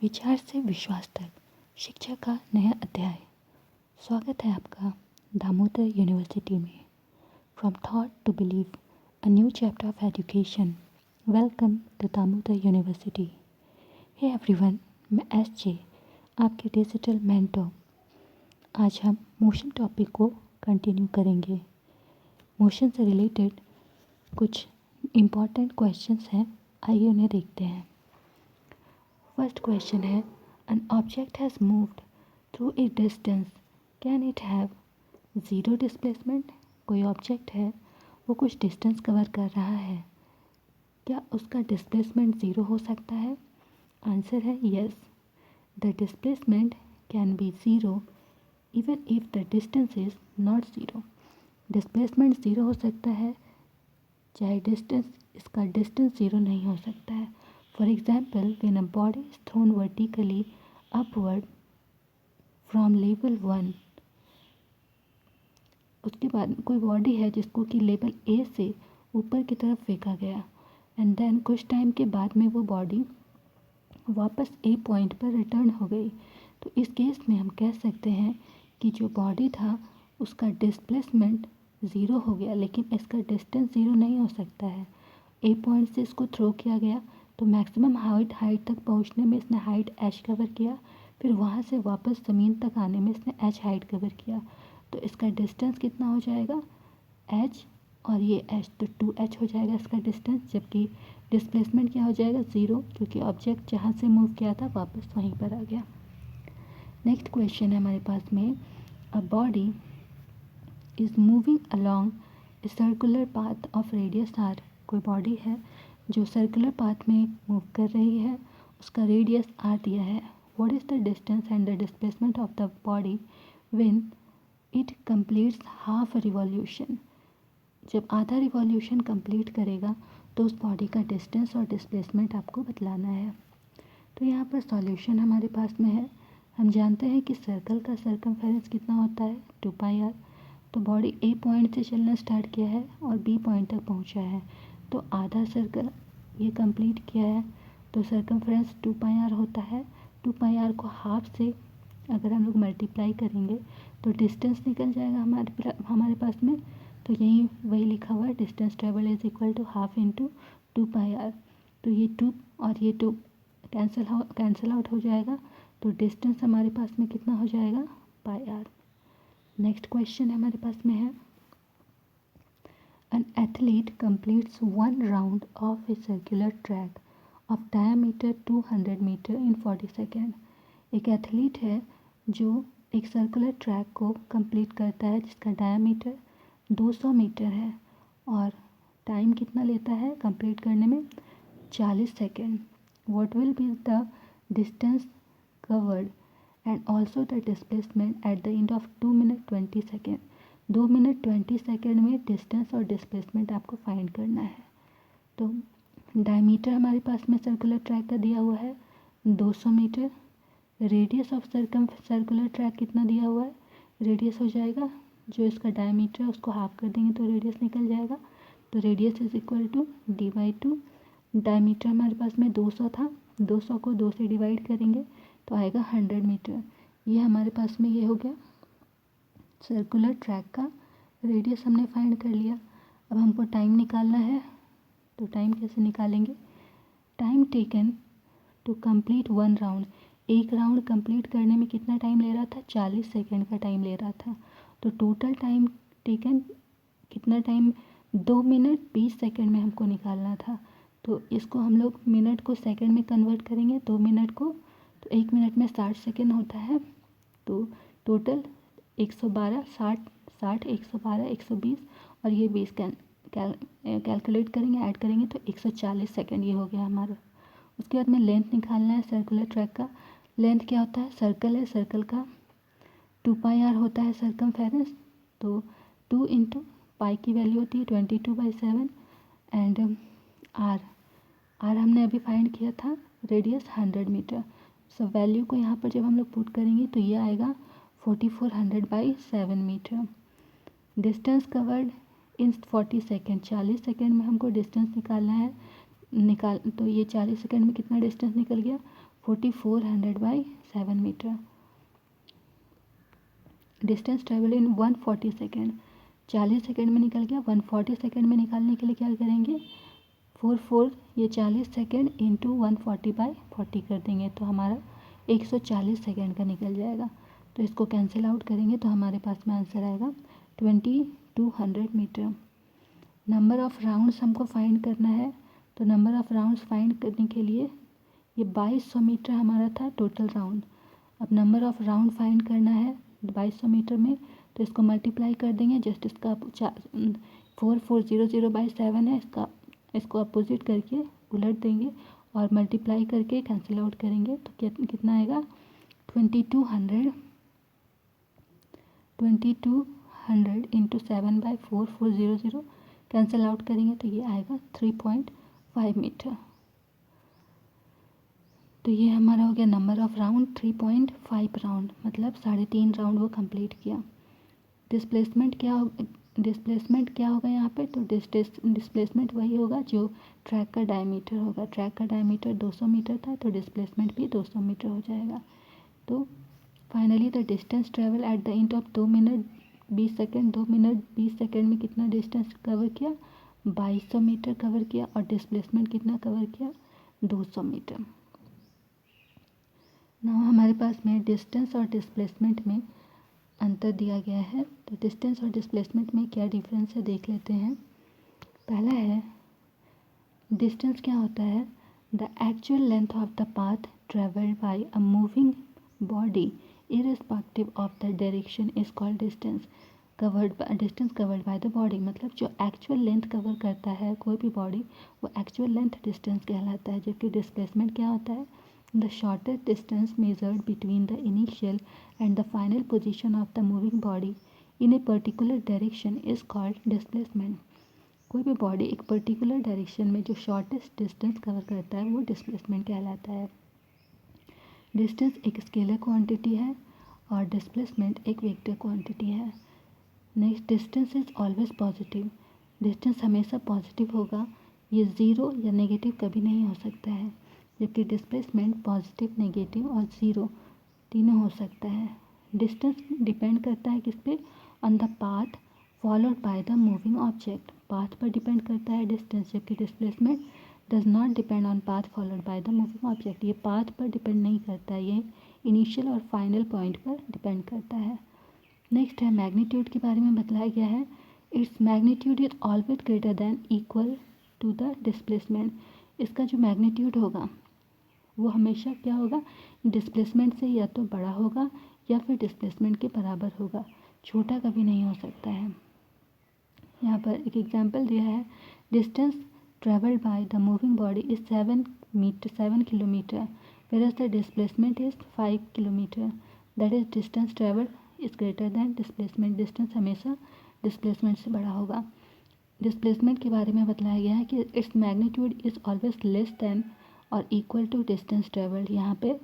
विचार से विश्वास तक शिक्षा का नया अध्याय। स्वागत है आपका दामोदर यूनिवर्सिटी में। From thought to believe, a new chapter of education. Welcome to Damodar university. Hey everyone, मैं एस.जे. आपके डिजिटल मेंटर। आज हम मोशन टॉपिक को कंटिन्यू करेंगे। मोशन से रिलेटेड कुछ इम्पॉर्टेंट क्वेश्चंस हैं, आइए उन्हें देखते हैं। फर्स्ट क्वेश्चन है, an object has moved through a distance, can it have zero displacement? कोई ऑब्जेक्ट है, वो कुछ डिस्टेंस कवर कर रहा है, क्या उसका डिस्प्लेसमेंट ज़ीरो हो सकता है? आंसर है yes, the displacement can be zero even if the distance is not zero. Displacement zero हो सकता है चाहे इसका डिस्टेंस ज़ीरो नहीं हो सकता है। For example, when a body is thrown vertically upward from level 1, उसके बाद कोई बॉडी है जिसको कि लेवल ए से ऊपर की तरफ फेंका गया एंड देन कुछ टाइम के बाद में वो बॉडी वापस ए पॉइंट पर रिटर्न हो गई, तो इस केस में हम कह सकते हैं कि जो बॉडी था उसका डिस्प्लेसमेंट ज़ीरो हो गया, लेकिन इसका डिस्टेंस ज़ीरो नहीं हो सकता है। ए पॉइंट से इसको थ्रो किया गया तो मैक्सिमम हाइट तक पहुंचने में इसने हाइट एच कवर किया, फिर वहां से वापस ज़मीन तक आने में इसने एच हाइट कवर किया, तो इसका डिस्टेंस कितना हो जाएगा एच और ये एच, तो 2h हो जाएगा इसका डिस्टेंस, जबकि डिस्प्लेसमेंट क्या हो जाएगा ज़ीरो, क्योंकि ऑब्जेक्ट जहाँ से मूव किया था वापस वहीं पर आ गया। नेक्स्ट क्वेश्चन है हमारे पास में, a body is moving along a circular path of radius R. कोई बॉडी है जो सर्कुलर पाथ में मूव कर रही है, उसका रेडियस आर दिया है। What is the distance and the displacement of the body when it completes half revolution. जब आधा रिवॉल्यूशन कंप्लीट करेगा तो उस बॉडी का डिस्टेंस और डिस्प्लेसमेंट आपको बतलाना है। तो यहाँ पर सॉल्यूशन हमारे पास में है। हम जानते हैं कि सर्कल का सर्कमफेरेंस कितना होता है 2πr। तो बॉडी ए पॉइंट से चलना स्टार्ट किया है और बी पॉइंट तक पहुँचा है, तो आधा सर्कल ये कंप्लीट किया है, तो सर्कमफ्रेंस 2πr होता है। 2πr को हाफ से अगर हम लोग मल्टीप्लाई करेंगे तो डिस्टेंस निकल जाएगा हमारे पास में, तो यही वही लिखा हुआ है, distance travel is equal to half into 2πr। तो ये 2 और ये 2 कैंसिल आउट हो जाएगा, तो डिस्टेंस हमारे पास में कितना हो जाएगा πr। नेक्स्ट क्वेश्चन हमारे पास में है, An athlete completes one round of a circular track of diameter 200 meter in 40 second. एक एथलीट है जो एक सर्कुलर ट्रैक को कंप्लीट करता है जिसका डायमीटर 200 मीटर है और टाइम कितना लेता है कंप्लीट करने में 40 second. What will be the distance covered and also the displacement at the end of 2 minute 20 second. 2 minute 20 second में डिस्टेंस और डिस्प्लेसमेंट आपको फाइंड करना है। तो डायमीटर हमारे पास में सर्कुलर ट्रैक का दिया हुआ है 200 metre. Radius of circular track कितना दिया हुआ है, रेडियस हो जाएगा जो इसका डायमीटर है उसको हाफ कर देंगे तो रेडियस निकल जाएगा, तो radius is equal to d/2। Diameter हमारे पास में 200 था, 200 को 2 से डिवाइड करेंगे तो आएगा 100 मीटर। ये हमारे पास में ये हो गया सर्कुलर ट्रैक का रेडियस हमने फाइंड कर लिया। अब हमको टाइम निकालना है, तो टाइम कैसे निकालेंगे, time taken to complete one round. एक राउंड कंप्लीट करने में कितना टाइम ले रहा था 40 सेकेंड का टाइम ले रहा था, तो टोटल टाइम टेकन कितना टाइम 2 मिनट 20 सेकेंड में हमको निकालना था। तो इसको हम लोग मिनट को सेकेंड में कन्वर्ट करेंगे, 2 मिनट को, तो 1 मिनट में 60 सेकेंड होता है, तो टोटल 112 60 112 120 और ये 20 कैलकुलेट करेंगे, ऐड करेंगे तो 140 सेकेंड ये हो गया हमारा। उसके बाद में लेंथ निकालना है सर्कुलर ट्रैक का। लेंथ क्या होता है, सर्कल है, सर्कल का 2πr होता है सर्कमफेरेंस, तो 2 इंटू पाई की वैल्यू होती है 22/7 एंड आर हमने अभी फाइंड किया था रेडियस 100 मीटर। सो वैल्यू को यहाँ पर जब हम लोग पुट करेंगे तो ये आएगा 4400/7 metre. Distance covered in 40 second, 40 second में हमको डिस्टेंस निकालना है, तो ये 40 सेकेंड में कितना डिस्टेंस निकल गया 4400/7 metre. Distance travel in 140 second, 40 second में निकल गया। 140 सेकेंड में निकालने के लिए क्या करेंगे, 4 ये 40 सेकेंड इंटू 140/40 कर देंगे तो हमारा 140 सेकेंड का निकल जाएगा। तो इसको कैंसिल आउट करेंगे तो हमारे पास में आंसर आएगा 2200 मीटर। नंबर ऑफ़ राउंड्स हमको फाइंड करना है, तो नंबर ऑफ़ राउंड्स फाइंड करने के लिए ये 2200 मीटर हमारा था टोटल राउंड। अब नंबर ऑफ़ राउंड फाइंड करना है 2200 मीटर में, तो इसको मल्टीप्लाई कर देंगे। जस्ट इसका 4400/7 है, इसको अपोजिट करके उलट देंगे और मल्टीप्लाई करके कैंसिल आउट करेंगे तो कितना आएगा 2200 इंटू 7/4400 कैंसिल आउट करेंगे तो ये आएगा 3.5 मीटर। तो ये हमारा हो गया नंबर ऑफ़ राउंड 3.5 राउंड, मतलब 3.5 राउंड वो कंप्लीट किया। डिस्प्लेसमेंट क्या होगा यहाँ पे, तो डिस्प्लेसमेंट वही होगा जो ट्रैक का डायमीटर होगा। ट्रैक का डायमीटर 200 मीटर था तो डिस्प्लेसमेंट भी 200 मीटर हो जाएगा। तो finally the distance travel at the end of 2 minute 20 second, 2 minute 20 second में कितना डिस्टेंस कवर किया, 2200 मीटर कवर किया और डिस्प्लेसमेंट कितना कवर किया, 200 मीटर। नाउ हमारे पास में डिस्टेंस और डिस्प्लेसमेंट में अंतर दिया गया है, तो डिस्टेंस और डिस्प्लेसमेंट में क्या डिफरेंस है देख लेते हैं। पहला है डिस्टेंस क्या होता है, the actual length of the path travelled by a moving body irrespective of the direction is called distance covered by the body. मतलब जो एक्चुअल लेंथ कवर करता है कोई भी बॉडी वो एक्चुअल लेंथ डिस्टेंस कहलाता है। जबकि डिस्प्लेसमेंट क्या होता है, the shortest distance measured between the initial and the final position of the moving body in a particular direction is called displacement। कोई भी बॉडी एक पर्टिकुलर डायरेक्शन में जो शॉर्टेस्ट डिस्टेंस कवर करता है वो डिस्प्लेसमेंट कहलाता है। डिस्टेंस एक स्केलर क्वांटिटी है और डिस्प्लेसमेंट एक वेक्टर क्वांटिटी है। Next, distance is always positive. Distance हमेशा पॉजिटिव होगा, ये ज़ीरो या नेगेटिव कभी नहीं हो सकता है। जबकि डिस्प्लेसमेंट पॉजिटिव, नेगेटिव और ज़ीरो तीनों हो सकता है। डिस्टेंस डिपेंड करता है किस पे, on the path followed by the moving object. Path पर डिपेंड करता है डिस्टेंस, जबकि displacement does not depend on path followed by the moving object. ये पाथ पर डिपेंड नहीं करता है, ये इनिशियल और फाइनल पॉइंट पर डिपेंड करता है। नेक्स्ट है मैग्नीट्यूड के बारे में बताया गया है, its magnitude is always greater than equal to the displacement. इसका जो मैग्नीट्यूड होगा वो हमेशा क्या होगा, डिस्प्लेसमेंट से या तो बड़ा होगा या फिर डिस्प्लेसमेंट के बराबर होगा, छोटा कभी नहीं हो सकता है। यहाँ पर एक एग्जांपल दिया है, distance travelled by the moving body is 7 kilometre whereas the displacement is 5 kilometre, that is distance travelled is greater than displacement. Distance हमेशा डिस्प्लेसमेंट से बड़ा होगा। डिस्प्लेसमेंट के बारे में बताया गया है कि it's magnitude is always less than और इक्वल टू डिस्टेंस ट्रेवल्ड। यहाँ पे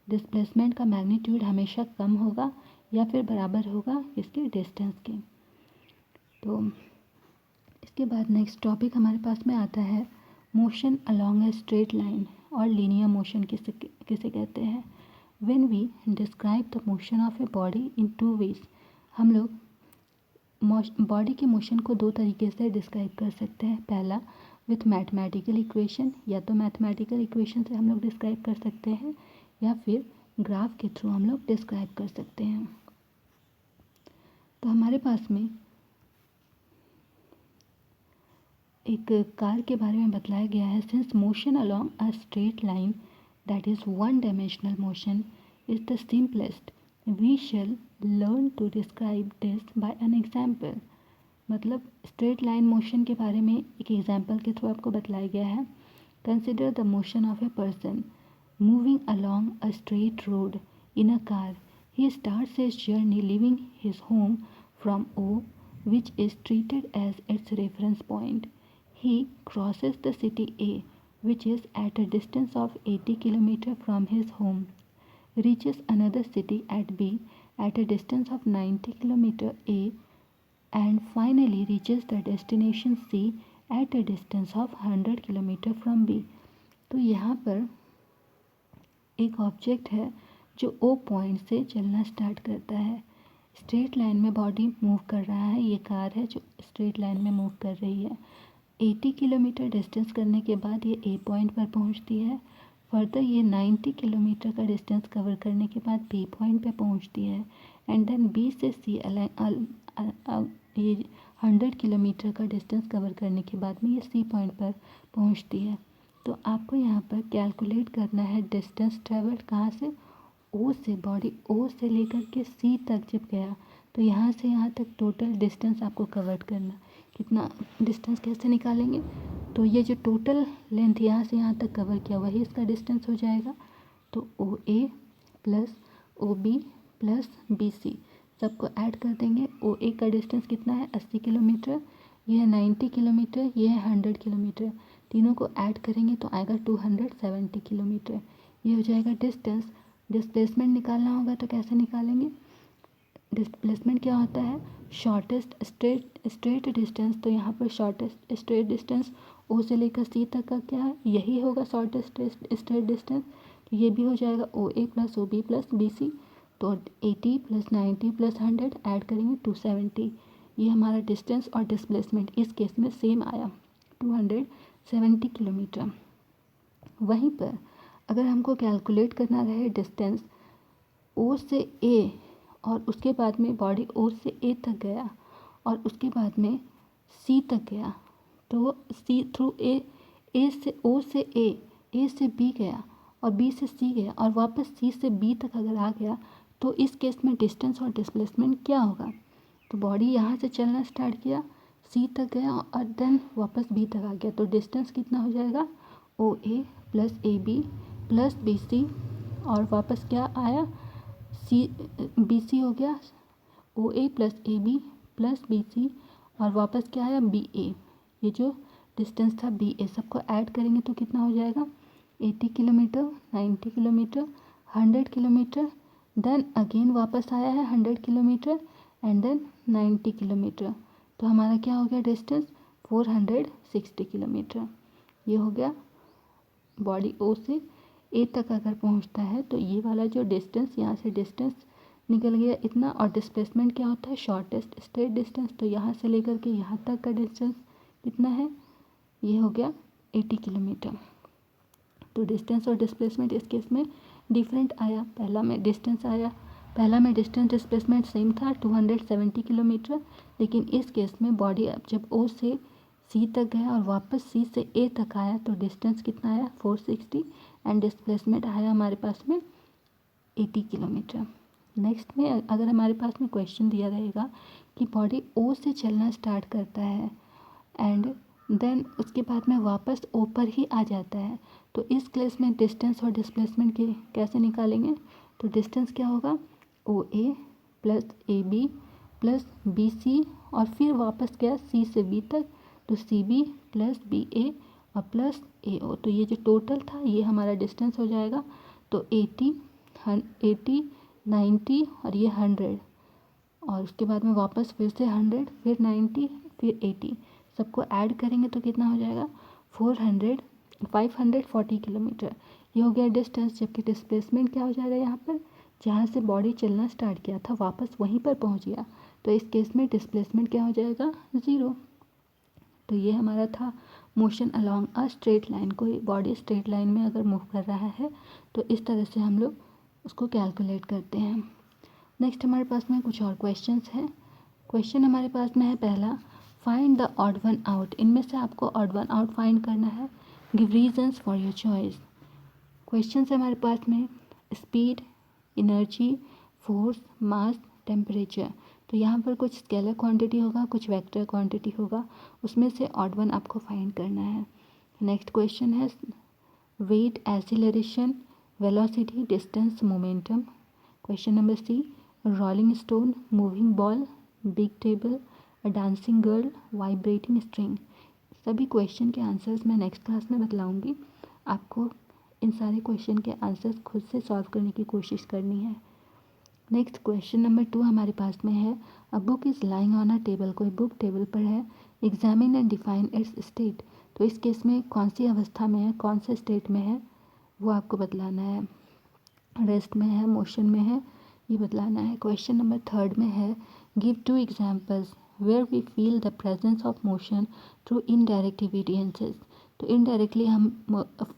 डिस्प्लेसमेंट का मैग्नीट्यूड हमेशा कम होगा या फिर बराबर होगा इसके डिस्टेंस के। तो इसके बाद नेक्स्ट टॉपिक हमारे पास में आता है motion along a straight line और लीनियर मोशन किसे कहते हैं। When we describe the motion of a body in 2 ways, हम लोग बॉडी के मोशन को 2 तरीके से डिस्क्राइब कर सकते हैं। पहला विथ मैथमेटिकल इक्वेशन, या तो मैथमेटिकल इक्वेशन से हम लोग डिस्क्राइब कर सकते हैं या फिर ग्राफ के थ्रू हम लोग डिस्क्राइब कर सकते हैं। तो हमारे पास में एक कार के बारे में बताया गया है, since motion along a straight line that is 1 dimensional motion is the simplest, we shall learn to describe this by an example. मतलब स्ट्रेट लाइन मोशन के बारे में एक एग्जाम्पल के थ्रू आपको बताया गया है। Consider the motion of a person moving along a straight road in a car. He starts his journey leaving his home from O which is treated as its reference point. He crosses the city A, which is at a distance of 80 km from his home, reaches another city at B at a distance of 90 km A, and finally reaches the destination C at a distance of 100 km from B। तो यहाँ पर एक object है जो O point से चलना start करता है। स्ट्रेट लाइन में बॉडी मूव कर रहा है। ये कार है जो स्ट्रेट लाइन में मूव कर रही है। 80 किलोमीटर डिस्टेंस करने के बाद ये ए पॉइंट पर पहुंचती है। फर्दर ये 90 किलोमीटर का डिस्टेंस कवर करने के बाद बी पॉइंट पे पहुंचती है। एंड देन बी से सी ये 100 किलोमीटर का डिस्टेंस कवर करने के बाद में ये सी पॉइंट पर पहुंचती है। तो आपको यहाँ पर कैलकुलेट करना है डिस्टेंस ट्रेवल्ड कहाँ से, ओ से। बॉडी ओ से लेकर के सी तक जब गया तो यहाँ से यहाँ तक टोटल डिस्टेंस आपको कवर करना। कितना डिस्टेंस कैसे निकालेंगे, तो ये जो टोटल लेंथ यहाँ से यहाँ तक कवर किया वही इसका डिस्टेंस हो जाएगा। तो O A plus O B plus B C सबको ऐड कर देंगे। ओ ए का डिस्टेंस कितना है 80 किलोमीटर, ये है 90 किलोमीटर, ये है 100 किलोमीटर। तीनों को ऐड करेंगे तो आएगा 270 किलोमीटर। ये हो जाएगा डिस्टेंस। डिस्प्लेसमेंट निकालना होगा तो कैसे निकालेंगे, डिस्प्लेसमेंट क्या होता है, शॉर्टेस्ट स्ट्रेट डिस्टेंस। तो यहाँ पर शॉर्टेस्ट स्ट्रेट डिस्टेंस ओ से लेकर सी तक का क्या है, यही होगा शॉर्टेस्ट स्ट्रेट डिस्टेंस। तो ये भी हो जाएगा O A plus O B plus B C. तो 80 प्लस 90 प्लस 100 ऐड करेंगे 270। ये हमारा डिस्टेंस और डिस्प्लेसमेंट इस केस में सेम आया 270 किलोमीटर। वहीं पर अगर हमको कैलकुलेट करना रहे डिस्टेंस ओ से ए और उसके बाद में बॉडी ओ से ए तक गया और उसके बाद में सी तक गया, तो सी थ्रू ए से ओ से ए से बी गया और बी से सी गया और वापस सी से बी तक अगर आ गया तो इस केस में डिस्टेंस और डिस्प्लेसमेंट क्या होगा। तो बॉडी यहाँ से चलना स्टार्ट किया, सी तक गया और देन वापस बी तक आ गया, तो डिस्टेंस कितना हो जाएगा O A plus A B plus B C और वापस क्या आया सी बी सी हो गया O A plus A B plus B C और वापस क्या आया बी ए। ये जो डिस्टेंस था बी ए सबको ऐड करेंगे तो कितना हो जाएगा 80 kilometre, 90 kilometre, 100 kilometre, then again वापस आया है 100 किलोमीटर एंड देन 90 किलोमीटर। तो हमारा क्या हो गया डिस्टेंस 460 किलोमीटर। ये हो गया बॉडी ओ से ए तक अगर पहुंचता है तो ये वाला जो डिस्टेंस, यहाँ से डिस्टेंस निकल गया इतना। और डिस्प्लेसमेंट क्या होता है शॉर्टेस्ट स्ट्रेट डिस्टेंस। तो यहाँ से लेकर के यहाँ तक का डिस्टेंस कितना है, ये हो गया 80 किलोमीटर। तो डिस्टेंस और डिस्प्लेसमेंट इस केस में डिफरेंट आया। पहला में डिस्टेंस डिस्प्लेसमेंट सेम था 270 किलोमीटर, लेकिन इस केस में बॉडी अब जब ओ से सी तक गया और वापस सी से ए तक आया तो डिस्टेंस कितना आया 460 एंड डिस्प्लेसमेंट आया हमारे पास में 80 किलोमीटर। नेक्स्ट में अगर हमारे पास में क्वेश्चन दिया रहेगा कि बॉडी ओ से चलना स्टार्ट करता है एंड देन उसके बाद में वापस ओ पर ही आ जाता है, तो इस केस में डिस्टेंस और डिस्प्लेसमेंट के कैसे निकालेंगे। तो डिस्टेंस क्या होगा O A plus A B plus B C और फिर वापस गया सी से बी तक, तो C B plus B A और प्लस ए ओ। तो ये जो टोटल था ये हमारा डिस्टेंस हो जाएगा। तो 80 90 और ये 100 और उसके बाद में वापस फिर से 100 फिर 90 फिर 80 सबको ऐड करेंगे तो कितना हो जाएगा 540 किलोमीटर। ये हो गया डिस्टेंस। जबकि डिस्प्लेसमेंट क्या हो जाएगा यहाँ पर, जहाँ से बॉडी चलना स्टार्ट किया था वापस वहीं पर पहुँच गया, तो इस केस में डिस्प्लेसमेंट क्या हो जाएगा 0। तो ये हमारा था motion along a straight line. कोई बॉडी स्ट्रेट लाइन में अगर मूव कर रहा है तो इस तरह से हम लोग उसको कैलकुलेट करते हैं। नेक्स्ट हमारे पास में कुछ और क्वेश्चंस हैं। क्वेश्चन हमारे पास में है पहला, find the odd one out. इनमें से आपको ऑड वन आउट फाइंड करना है। Give reasons for your choice. Question है हमारे पास में स्पीड, एनर्जी, फोर्स, मास, टेम्परेचर। तो यहाँ पर कुछ स्केलर क्वांटिटी होगा, कुछ वेक्टर क्वांटिटी होगा, उसमें से ऑड वन आपको फाइंड करना है। नेक्स्ट क्वेश्चन है weight, acceleration, velocity, distance, momentum. Question number C, rolling stone, moving ball, big table, a dancing girl, vibrating string. सभी क्वेश्चन के आंसर्स मैं नेक्स्ट क्लास में बतलाऊंगी। आपको इन सारे क्वेश्चन के आंसर्स खुद से सॉल्व करने की कोशिश करनी है। नेक्स्ट क्वेश्चन नंबर 2 हमारे पास में है, a book is lying on a table. कोई बुक टेबल पर है, examine and define its state. तो इस केस में कौन सी अवस्था में है, कौन से स्टेट में है, वो आपको बतलाना है। रेस्ट में है, मोशन में है, ये बतलाना है। क्वेश्चन नंबर 3 में है give 2 examples where we feel the presence of motion through indirect evidences. तो इनडायरेक्टली हम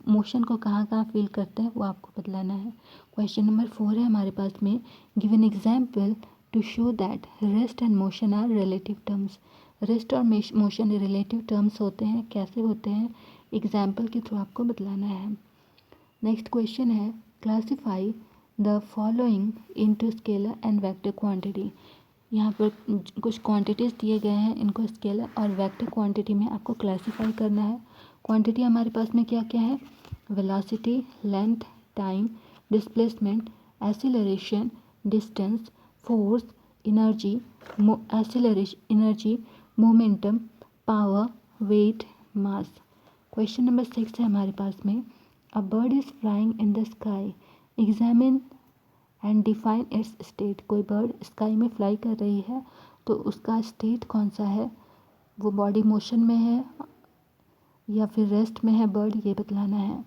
मोशन को कहाँ कहाँ फील करते हैं वो आपको बतलाना है। क्वेश्चन नंबर 4 है हमारे पास में give an example to show that rest and motion are relative terms. Rest और मोशन रिलेटिव टर्म्स होते हैं, कैसे होते हैं, एग्जाम्पल के थ्रू आपको बतलाना है। नेक्स्ट क्वेश्चन है classify the following into scalar and vector quantity. यहाँ पर कुछ क्वांटिटीज़ दिए गए हैं, इनको स्केलर और वेक्टर क्वांटिटी में आपको क्लासीफाई करना है। क्वांटिटी हमारे पास में क्या क्या है, velocity, length, time, displacement, acceleration, distance, force, energy, acceleration energy, momentum, power, weight, mass. Question number 6 है हमारे पास में a bird is flying in the sky, examine and define its state. कोई बर्ड स्काई में फ्लाई कर रही है तो उसका स्टेट कौन सा है, वो बॉडी मोशन में है या फिर रेस्ट में है बर्ड, ये बतलाना है।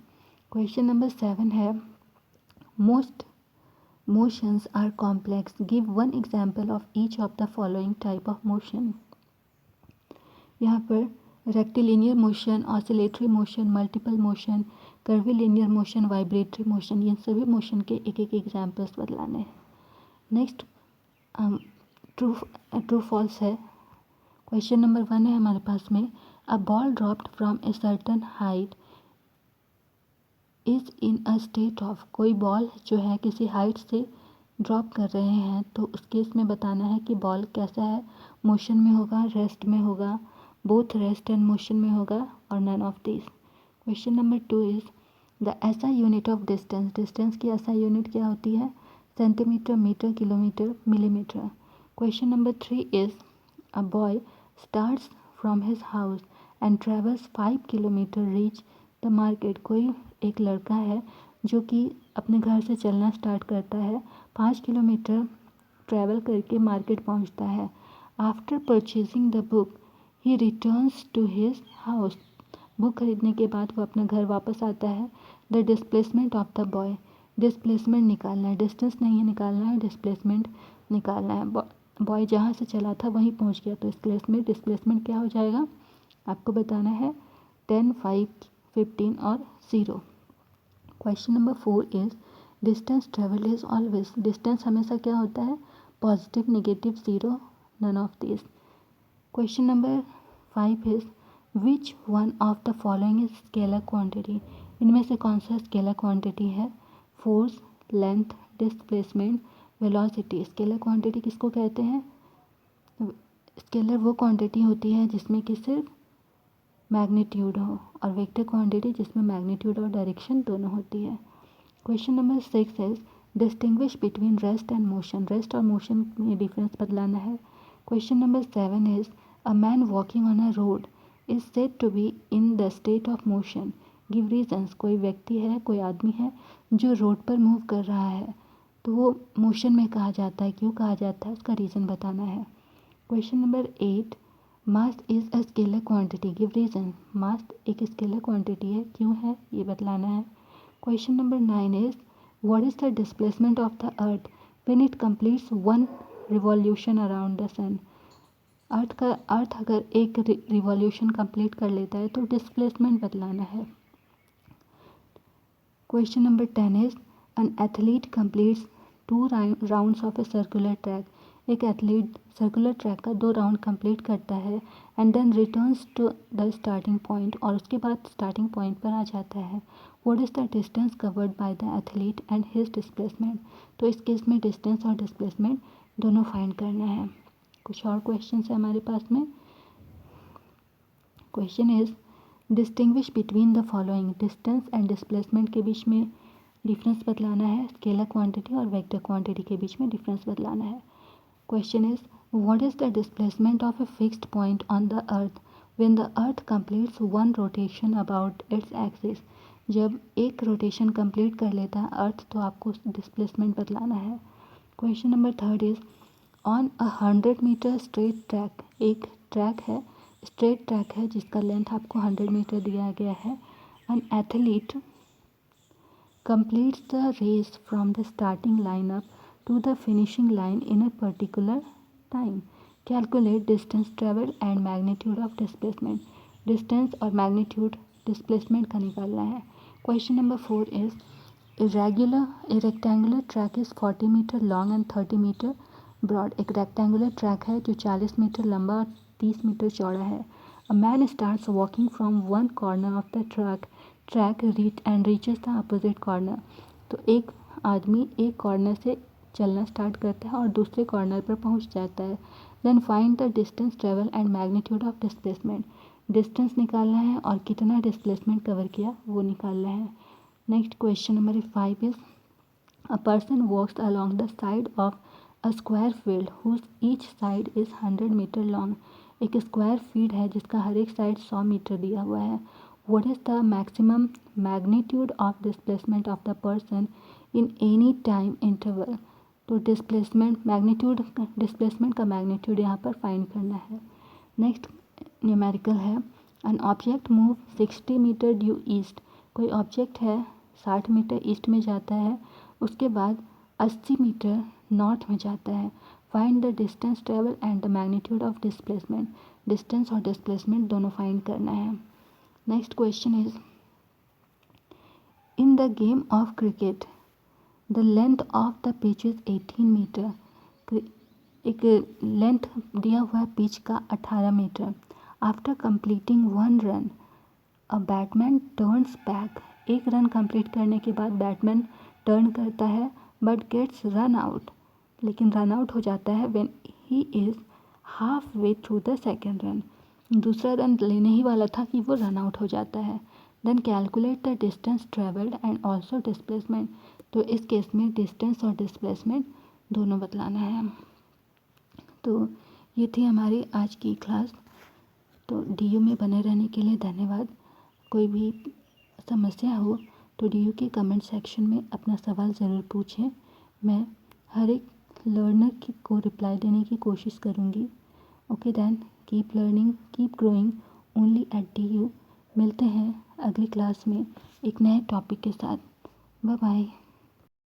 क्वेश्चन नंबर 7 है most motions are complex, give one example of each of the following type of motion. यहाँ पर rectilinear motion, oscillatory motion, multiple motion, curvilinear motion, vibratory motion, ये सभी मोशन के एक एक एग्जाम्पल्स बतलाने हैं। नेक्स्ट ट्रू ट्रू फॉल्स है। क्वेश्चन नंबर 1 है हमारे पास में a ball dropped from a certain height is in a state of. कोई बॉल जो है किसी हाइट से ड्रॉप कर रहे हैं तो उस केस में बताना है कि बॉल कैसा है, मोशन में होगा, रेस्ट में होगा, बोथ रेस्ट एंड मोशन में होगा और none of this. Question number 2 is the SI unit of distance. Distance की एसआई यूनिट क्या होती है, centimetre, metre, kilometre, millimetre. Question number 3 is a boy starts from his house and travels 5 kilometre reach the market. कोई एक लड़का है जो कि अपने घर से चलना स्टार्ट करता है, 5 किलोमीटर ट्रैवल करके मार्केट पहुंचता है। After purchasing the book he returns to his house. Book खरीदने के बाद वो अपने घर वापस आता है। The displacement of the boy, displacement निकालना है, डिस्टेंस नहीं है निकालना है, डिस्प्लेसमेंट निकालना है। बॉय जहाँ से चला था वहीं पहुँच गया तो इसके इसमें डिस्प्लेसमेंट क्या हो जाएगा आपको बताना है, 10, 5, 15 और 0। Question number 4 is distance travel is always. Distance हमेशा क्या होता है, positive, negative, 0, none of this. Question number 5 is which one of the following is scalar quantity. इनमें से कौन सा स्केलर क्वांटिटी है, force, length, displacement, velocity. Scalar quantity किसको कहते हैं, स्केलर वो क्वांटिटी होती है जिसमें कि सिर्फ मैग्नीट्यूड हो, और वेक्टर क्वांटिटी जिसमें मैग्नीट्यूड और डायरेक्शन दोनों होती है। Question number 6 is distinguish between rest and motion. Rest और मोशन में डिफरेंस बतलाना है। Question number 7 is a man walking on a road is said to be in the state of motion, give reasons. कोई व्यक्ति है, कोई आदमी है जो रोड पर मूव कर रहा है तो वो मोशन में कहा जाता है, क्यों कहा जाता है, उसका रीज़न बताना है। Question number 8 mass is a scalar quantity, give reason. Mass एक स्केलर क्वांटिटी है, क्यों है ये बतलाना है। Question number 9 is what is the displacement of the earth when it completes one revolution around the sun. Earth अगर एक revolution complete कर लेता है तो डिस्प्लेसमेंट बतलाना है। Question number 10 is an athlete completes 2 rounds of a circular track. एक athlete circular track का 2 राउंड कंप्लीट करता है and then returns to the starting point, और उसके बाद स्टार्टिंग पॉइंट पर आ जाता है। What is the distance covered by the athlete and his displacement. तो इस केस में डिस्टेंस और डिस्प्लेसमेंट दोनों फाइंड करना है। कुछ और क्वेश्चन है हमारे पास में। Question is distinguish between the following. Distance and displacement के बीच में डिफरेंस बतलाना है, स्केलर क्वांटिटी और वेक्टर क्वांटिटी के बीच में डिफरेंस बतलाना है। Question is what is the displacement of a fixed point on the earth when the earth completes one rotation about its axis. जब एक रोटेशन कंप्लीट कर लेता है अर्थ तो आपको डिस्प्लेसमेंट बतलाना है। Question number 3 is on a 100 metre straight track. एक ट्रैक है, स्ट्रेट ट्रैक है जिसका लेंथ आपको 100 मीटर दिया गया है। An athlete completes the race from the starting lineup to the finishing line in a particular time. Calculate distance traveled and magnitude of displacement. Distance और magnitude displacement का निकालना है. Question number 4 is a rectangular track is 40 meter long and 30 meter broad. एक rectangular track है जो 40 metre लंबा और 30 metre चौड़ा है. A man starts walking from one corner of the track and reaches the opposite corner. तो एक आदमी एक कॉर्नर से चलना स्टार्ट करता है और दूसरे कॉर्नर पर पहुंच जाता है. Then find the distance travel and magnitude of displacement. Distance निकालना है और कितना डिस्प्लेसमेंट कवर किया वो निकालना है. Next question number 5 is a person walks along the side of a square field whose each side is 100 metre long. एक square field है जिसका हर एक साइड 100 मीटर दिया हुआ है. What is the maximum magnitude of displacement of the person in any time interval? तो displacement का magnitude यहाँ पर फाइंड करना है. नेक्स्ट न्यूमेरिकल है an object move 60 metre due east. कोई ऑब्जेक्ट है 60 मीटर ईस्ट में जाता है, उसके बाद 80 मीटर नॉर्थ में जाता है. Find the distance travel and the magnitude of displacement. Distance और डिस्प्लेसमेंट दोनों फाइंड करना है. Next question is, in the game of cricket, the length of the pitch is 18 meter. एक लेंथ दिया हुआ है पिच का 18 metre. After completing 1 run a batsman turns back. एक रन कंप्लीट करने के बाद बैट्समैन टर्न करता है बट गेट्स रन आउट, लेकिन रन आउट हो जाता है when he is half way through the second run. दूसरा रन लेने ही वाला था कि वो रन आउट हो जाता है. Then calculate the distance travelled and also displacement. तो इस केस में डिस्टेंस और डिस्प्लेसमेंट दोनों बतलाना है. तो ये थी हमारी आज की क्लास. तो डीयू में बने रहने के लिए धन्यवाद. कोई भी समस्या हो तो डीयू के कमेंट सेक्शन में अपना सवाल ज़रूर पूछें. मैं हर एक लर्नर को रिप्लाई देने की कोशिश करूँगी. Okay then, keep learning, keep growing only at DU. मिलते हैं अगली क्लास में एक नए टॉपिक के साथ. Bye bye.